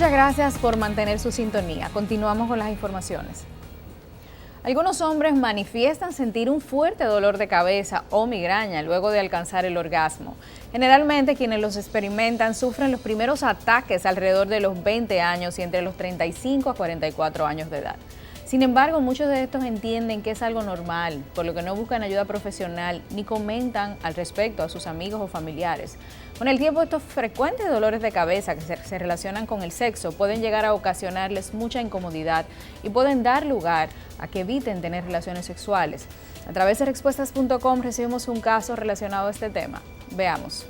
Muchas gracias por mantener su sintonía. Continuamos con las informaciones. Algunos hombres manifiestan sentir un fuerte dolor de cabeza o migraña luego de alcanzar el orgasmo. Generalmente quienes los experimentan sufren los primeros ataques alrededor de los 20 años y entre los 35 a 44 años de edad. Sin embargo, muchos de estos entienden que es algo normal, por lo que no buscan ayuda profesional ni comentan al respecto a sus amigos o familiares. Con el tiempo, estos frecuentes dolores de cabeza que se relacionan con el sexo pueden llegar a ocasionarles mucha incomodidad y pueden dar lugar a que eviten tener relaciones sexuales. A través de respuestas.com recibimos un caso relacionado a este tema. Veamos.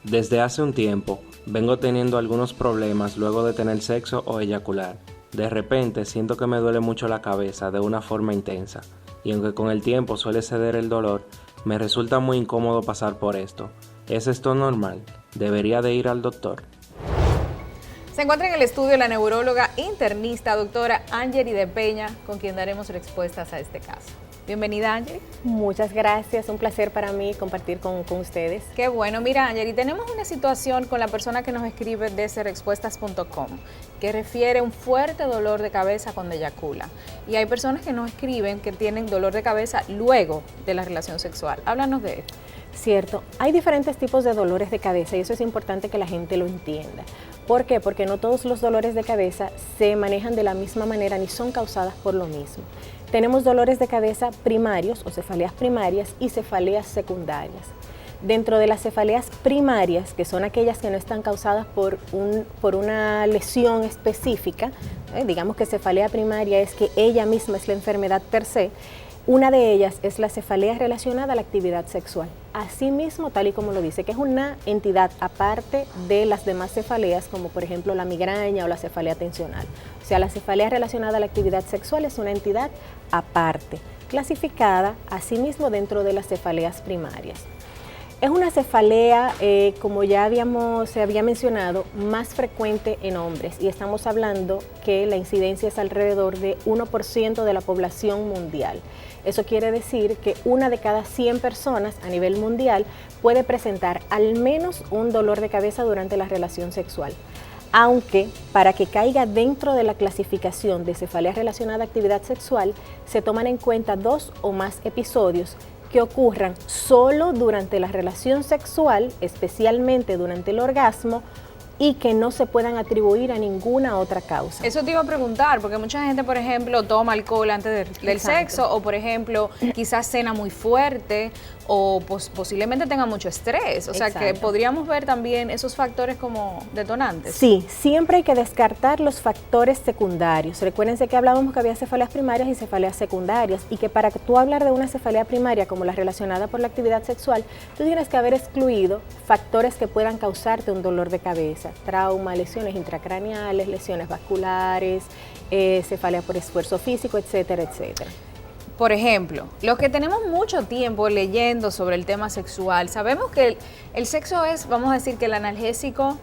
Desde hace un tiempo, vengo teniendo algunos problemas luego de tener sexo o eyacular. De repente siento que me duele mucho la cabeza de una forma intensa, y aunque con el tiempo suele ceder el dolor, me resulta muy incómodo pasar por esto. ¿Es esto normal? ¿Debería de ir al doctor? Se encuentra en el estudio la neuróloga internista doctora Angeli de Peña, con quien daremos respuestas a este caso. Bienvenida, Angeli. Muchas gracias, un placer para mí compartir con ustedes. Qué bueno. Mira, Angeli, tenemos una situación con la persona que nos escribe desde respuestas.com que refiere un fuerte dolor de cabeza cuando eyacula. Y hay personas que nos escriben que tienen dolor de cabeza luego de la relación sexual. Háblanos de esto. Cierto, hay diferentes tipos de dolores de cabeza y eso es importante que la gente lo entienda. ¿Por qué? Porque no todos los dolores de cabeza se manejan de la misma manera ni son causadas por lo mismo. Tenemos dolores de cabeza primarios o cefaleas primarias y cefaleas secundarias. Dentro de las cefaleas primarias, que son aquellas que no están causadas por una lesión específica, digamos que cefalea primaria es que ella misma es la enfermedad per se, una de ellas es la cefalea relacionada a la actividad sexual. Asimismo, tal y como lo dice, que es una entidad aparte de las demás cefaleas, como por ejemplo la migraña o la cefalea tensional. O sea, la cefalea relacionada a la actividad sexual es una entidad aparte, clasificada asimismo dentro de las cefaleas primarias. Es una cefalea, como ya se había mencionado, más frecuente en hombres y estamos hablando que la incidencia es alrededor de 1% de la población mundial. Eso quiere decir que una de cada 100 personas a nivel mundial puede presentar al menos un dolor de cabeza durante la relación sexual. Aunque para que caiga dentro de la clasificación de cefalea relacionada a actividad sexual, se toman en cuenta 2 o más episodios que ocurran solo durante la relación sexual, especialmente durante el orgasmo, y que no se puedan atribuir a ninguna otra causa. Eso te iba a preguntar, porque mucha gente, por ejemplo, toma alcohol antes del sexo, o por ejemplo, quizás cena muy fuerte, o posiblemente tenga mucho estrés. O sea, que podríamos ver también esos factores como detonantes. Sí, siempre hay que descartar los factores secundarios. Recuérdense que hablábamos que había cefaleas primarias y cefaleas secundarias, y que para que tú hablar de una cefalea primaria como la relacionada por la actividad sexual, tú tienes que haber excluido factores que puedan causarte un dolor de cabeza, trauma, lesiones intracraneales, lesiones vasculares, cefalea por esfuerzo físico, etcétera, etcétera. Por ejemplo, los que tenemos mucho tiempo leyendo sobre el tema sexual, sabemos que el sexo es, vamos a decir, que el analgésico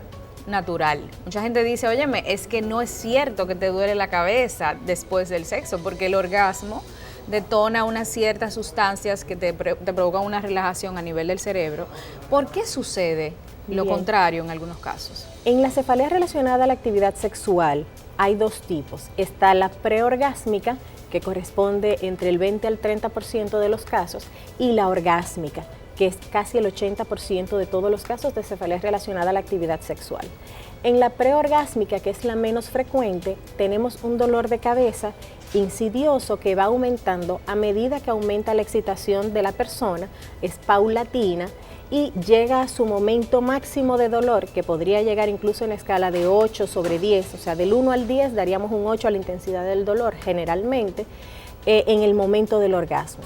natural. Mucha gente dice, óyeme, es que no es cierto que te duele la cabeza después del sexo, porque el orgasmo detona unas ciertas sustancias que te provocan una relajación a nivel del cerebro. ¿Por qué sucede lo contrario en algunos casos? En la cefalea relacionada a la actividad sexual hay 2 tipos. Está la preorgásmica, que corresponde entre el 20 al 30% de los casos, y la orgásmica, que es casi el 80% de todos los casos de cefalea relacionada a la actividad sexual. En la preorgásmica, que es la menos frecuente, tenemos un dolor de cabeza insidioso que va aumentando a medida que aumenta la excitación de la persona, es paulatina, y llega a su momento máximo de dolor, que podría llegar incluso en la escala de 8 sobre 10, o sea, del 1 al 10 daríamos un 8 a la intensidad del dolor, generalmente, en el momento del orgasmo.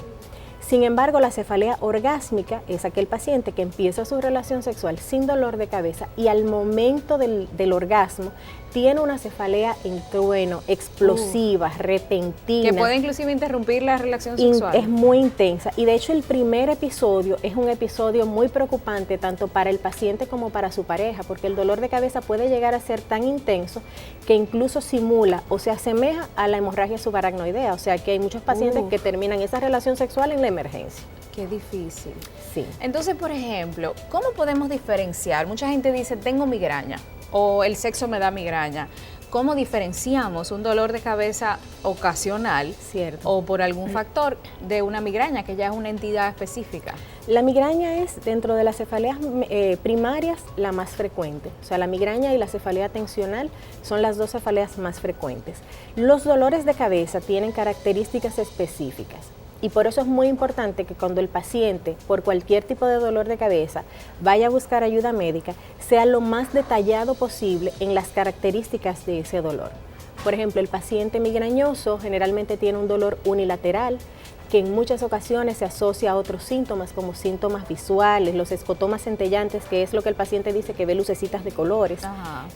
Sin embargo, la cefalea orgásmica es aquel paciente que empieza su relación sexual sin dolor de cabeza y al momento del orgasmo tiene una cefalea en trueno, explosiva, repentina. Que puede inclusive interrumpir la relación sexual. Es muy intensa y de hecho el primer episodio es un episodio muy preocupante tanto para el paciente como para su pareja, porque el dolor de cabeza puede llegar a ser tan intenso que incluso simula o se asemeja a la hemorragia subaracnoidea, o sea que hay muchos pacientes que terminan esa relación sexual en la emergencia. Qué difícil. Sí. Entonces, por ejemplo, ¿cómo podemos diferenciar? Mucha gente dice, tengo migraña, o el sexo me da migraña. cómo diferenciamos un dolor de cabeza ocasional, Cierto. o por algún factor, de una migraña, que ya es una entidad específica. La migraña es, dentro de las cefaleas primarias, la más frecuente. O sea, la migraña y la cefalea tensional son las dos cefaleas más frecuentes. Los dolores de cabeza tienen características específicas. Y por eso es muy importante que cuando el paciente, por cualquier tipo de dolor de cabeza, vaya a buscar ayuda médica, sea lo más detallado posible en las características de ese dolor. Por ejemplo, el paciente migrañoso generalmente tiene un dolor unilateral, que en muchas ocasiones se asocia a otros síntomas como síntomas visuales, los escotomas centellantes, que es lo que el paciente dice que ve lucecitas de colores,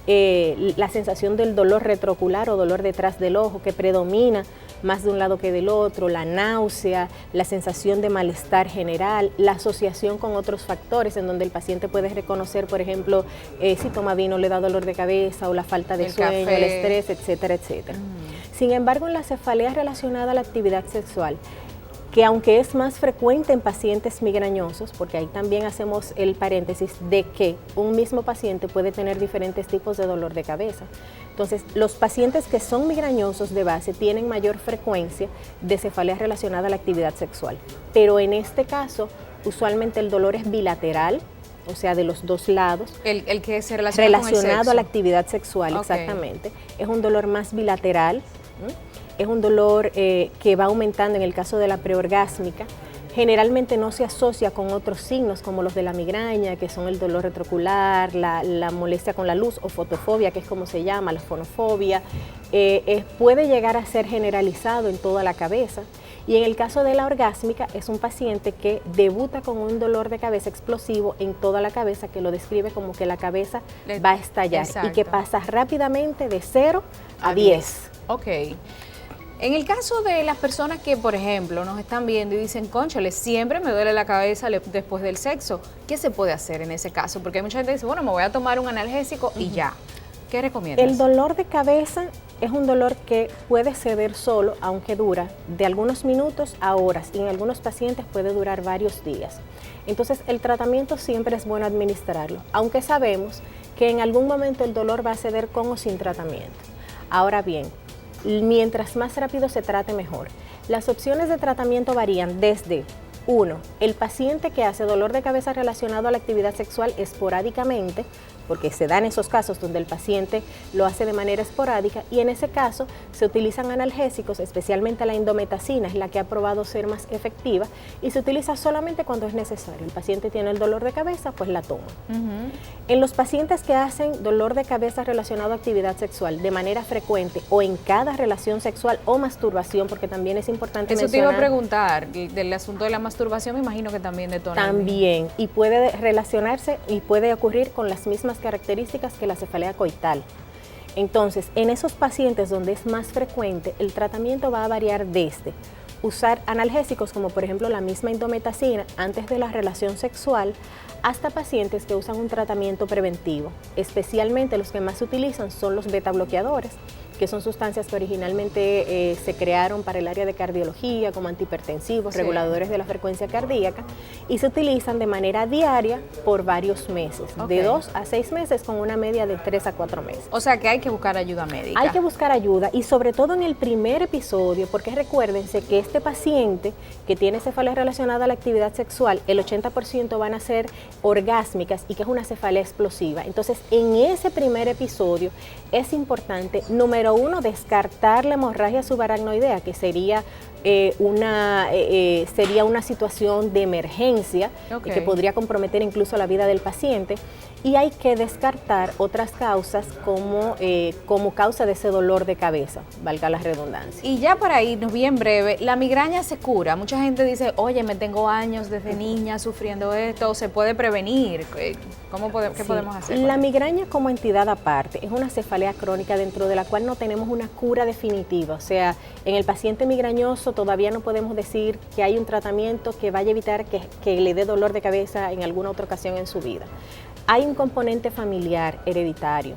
la sensación del dolor retroocular o dolor detrás del ojo que predomina más de un lado que del otro, la náusea, la sensación de malestar general, la asociación con otros factores en donde el paciente puede reconocer, por ejemplo, si toma vino le da dolor de cabeza o la falta de sueño, café, el estrés, etcétera, etcétera. Sin embargo, en la cefalea relacionada a la actividad sexual, que aunque es más frecuente en pacientes migrañosos, porque ahí también hacemos el paréntesis de que un mismo paciente puede tener diferentes tipos de dolor de cabeza. Entonces, los pacientes que son migrañosos de base tienen mayor frecuencia de cefalea relacionada a la actividad sexual, pero en este caso, usualmente el dolor es bilateral, o sea, de los dos lados. El que se relaciona con el sexo. A la actividad sexual, exactamente. Es un dolor más bilateral. Es un dolor que va aumentando en el caso de la preorgásmica. Generalmente no se asocia con otros signos como los de la migraña, que son el dolor retroocular, la molestia con la luz o fotofobia, que es como se llama, la fonofobia. Puede llegar a ser generalizado en toda la cabeza. Y en el caso de la orgásmica es un paciente que debuta con un dolor de cabeza explosivo en toda la cabeza, que lo describe como que la cabeza va a estallar. Exacto. Y que pasa rápidamente de 0 a 10. Ok. En el caso de las personas que, por ejemplo, nos están viendo y dicen, cónchale, siempre me duele la cabeza después del sexo, ¿qué se puede hacer en ese caso? Porque hay mucha gente que dice, bueno, me voy a tomar un analgésico y ya. ¿Qué recomiendas? El dolor de cabeza es un dolor que puede ceder solo, aunque dura de algunos minutos a horas, y en algunos pacientes puede durar varios días. Entonces, el tratamiento siempre es bueno administrarlo, aunque sabemos que en algún momento el dolor va a ceder con o sin tratamiento. Ahora bien, mientras más rápido se trate, mejor. Las opciones de tratamiento varían desde 1. El paciente que hace dolor de cabeza relacionado a la actividad sexual esporádicamente, porque se dan esos casos donde el paciente lo hace de manera esporádica, y en ese caso se utilizan analgésicos, especialmente la indometacina es la que ha probado ser más efectiva, y se utiliza solamente cuando es necesario. El paciente tiene el dolor de cabeza, pues la toma. En los pacientes que hacen dolor de cabeza relacionado a actividad sexual de manera frecuente o en cada relación sexual o masturbación, porque también es importante mencionar. Eso te iba a preguntar, del asunto de la masturbación, me imagino que también detona. También, y puede relacionarse y puede ocurrir con las mismas características que la cefalea coital. Entonces, en esos pacientes donde es más frecuente, el tratamiento va a variar desde usar analgésicos como por ejemplo la misma indometacina antes de la relación sexual, hasta pacientes que usan un tratamiento preventivo. Especialmente los que más se utilizan son los beta bloqueadores, que son sustancias que originalmente se crearon para el área de cardiología como antihipertensivos, reguladores de la frecuencia cardíaca, y se utilizan de manera diaria por varios meses, de 2 a 6 meses con una media de 3 a 4 meses. O sea que hay que buscar ayuda médica. Hay que buscar ayuda, y sobre todo en el primer episodio, porque recuérdense que este paciente que tiene cefalea relacionada a la actividad sexual, el 80% van a ser orgásmicas y que es una cefalea explosiva. Entonces, en ese primer episodio es importante, número 1, descartar la hemorragia subaracnoidea, que sería una situación de emergencia que podría comprometer incluso la vida del paciente, y hay que descartar otras causas como causa de ese dolor de cabeza, valga la redundancia. Y ya para irnos bien breve, ¿la migraña se cura? Mucha gente dice, oye, me tengo años desde niña sufriendo esto, ¿se puede prevenir? ¿Qué podemos hacer? La migraña como entidad aparte es una cefalea crónica dentro de la cual no tenemos una cura definitiva. O sea, en el paciente migrañoso todavía no podemos decir que hay un tratamiento que vaya a evitar que le dé dolor de cabeza en alguna otra ocasión en su vida. Hay un componente familiar, hereditario.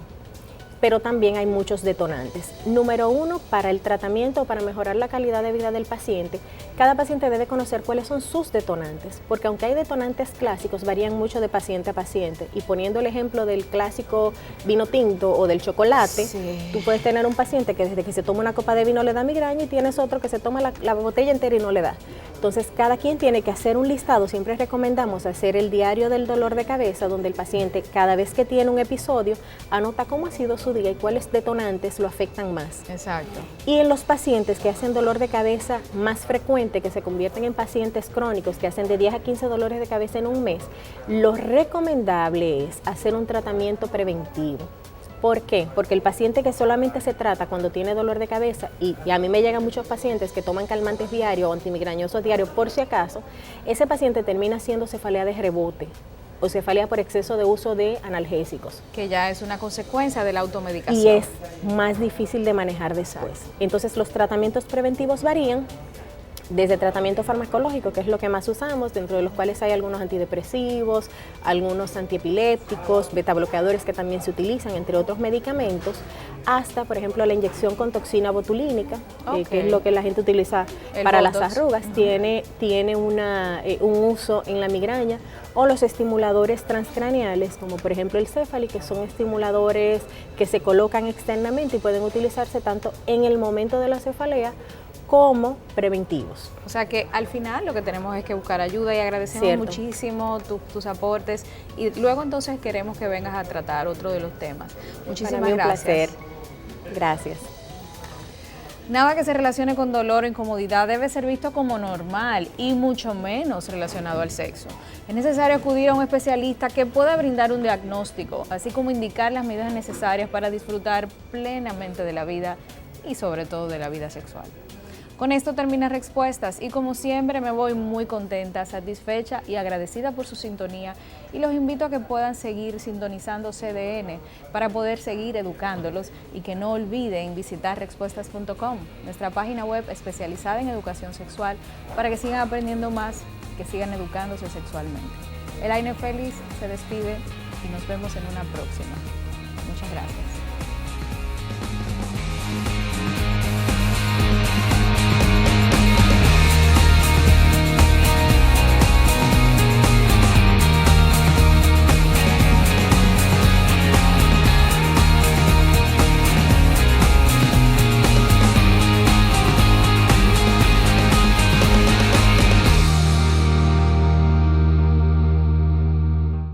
pero también hay muchos detonantes. Número uno, para el tratamiento, para mejorar la calidad de vida del paciente, cada paciente debe conocer cuáles son sus detonantes, porque aunque hay detonantes clásicos, varían mucho de paciente a paciente. Y poniendo el ejemplo del clásico vino tinto o del chocolate, tú puedes tener un paciente que desde que se toma una copa de vino le da migraña y tienes otro que se toma la botella entera y no le da. Entonces, cada quien tiene que hacer un listado. Siempre recomendamos hacer el diario del dolor de cabeza, donde el paciente, cada vez que tiene un episodio, anota cómo ha sido su día y cuáles detonantes lo afectan más. Exacto. Y en los pacientes que hacen dolor de cabeza más frecuente, que se convierten en pacientes crónicos, que hacen de 10 a 15 dolores de cabeza en un mes, lo recomendable es hacer un tratamiento preventivo. ¿Por qué? Porque el paciente que solamente se trata cuando tiene dolor de cabeza, y a mí me llegan muchos pacientes que toman calmantes diarios o antimigrañosos diarios por si acaso, ese paciente termina siendo cefalea de rebote o cefalea por exceso de uso de analgésicos. Que ya es una consecuencia de la automedicación. Y es más difícil de manejar después. Entonces los tratamientos preventivos varían desde tratamiento farmacológico, que es lo que más usamos, dentro de los cuales hay algunos antidepresivos, algunos antiepilépticos, betabloqueadores que también se utilizan, entre otros medicamentos, hasta, por ejemplo, la inyección con toxina botulínica, que es lo que la gente utiliza para las arrugas, tiene un uso en la migraña, o los estimuladores transcraneales, como por ejemplo el Cefali, que son estimuladores que se colocan externamente y pueden utilizarse tanto en el momento de la cefalea como preventivos. O sea que al final lo que tenemos es que buscar ayuda y agradecemos muchísimo tus aportes y luego entonces queremos que vengas a tratar otro de los temas. Muchísimas gracias. Un placer. Gracias. Nada que se relacione con dolor o incomodidad debe ser visto como normal y mucho menos relacionado al sexo. Es necesario acudir a un especialista que pueda brindar un diagnóstico, así como indicar las medidas necesarias para disfrutar plenamente de la vida y sobre todo de la vida sexual. Con esto termina Respuestas y como siempre me voy muy contenta, satisfecha y agradecida por su sintonía y los invito a que puedan seguir sintonizando CDN para poder seguir educándolos y que no olviden visitar respuestas.com, nuestra página web especializada en educación sexual para que sigan aprendiendo más, que sigan educándose sexualmente. Elaine Félix se despide y nos vemos en una próxima. Muchas gracias.